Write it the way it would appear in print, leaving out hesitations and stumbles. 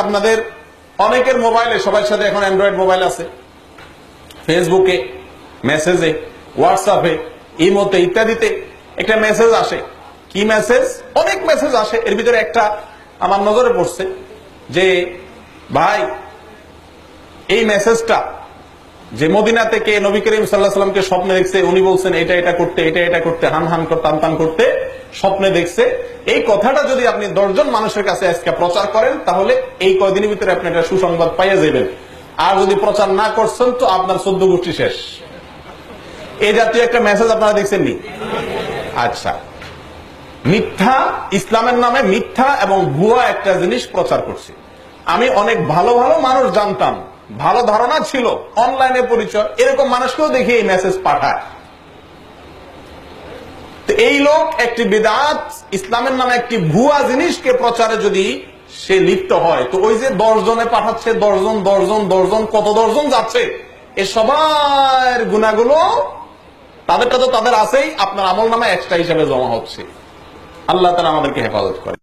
আপনাদের অনেকের মোবাইলে, সবার সাথে এখন অ্যান্ড্রয়েড মোবাইল আছে, ফেসবুকে, মেসেজে, হোয়াটসঅ্যাপে, ইমোতে ইত্যাদিতে একটা মেসেজ আসে। কি মেসেজ? অনেক মেসেজ আসে। এর ভিতরে একটা আমার নজরে পড়ছে যে ভাই এই মেসেজটা যে মদিনা থেকে নবী করিম সাল্লাল্লাহু আলাইহি ওয়াসাল্লামকে স্বপ্নে দেখছে, উনি বলছেন এটা এটা করতে, এটা এটা করতে, হান হান টান টান করতে স্বপ্নে দেখছে, এই কথাটা যদি আপনি 10 জন মানুষের কাছে আজকে প্রচার করেন তাহলে এই কয়দিনের ভিতরে আপনি একটা সুসংবাদ পাইয়া যাবেন। আর যদি প্রচার না করছেন তো আপনার 14 গোষ্ঠী শেষ। এই জাতীয় একটা মেসেজ আপনারা দেখছেন নি? আচ্ছা, মিথ্যা, ইসলামের নামে মিথ্যা এবং ভুয়া একটা জিনিস প্রচার করছে। আমি অনেক ভালো ভালো মানুষ জানতাম, ভালো ধারণা ছিল, অনলাইনে পরিচয়, এরকম মানুষকেও দেখি এই মেসেজ পাঠায়। তো এই লোক একটি বিদআত, ইসলামের নামে একটি ভুয়া জিনিসকে প্রচারে যদি সে লিপ্ত হয়, তো ওই যে 10 জনে পাঠাচ্ছে, 10 জন কত 10 জন যাচ্ছে, এ সবার গুনাহগুলো তাদেরটা তো তাদের আছেই, আপনার আমল নামে এক্সট্রা হিসাবে জমা হচ্ছে। আল্লাহ তাআলা আমাদেরকে হেফাজত করে।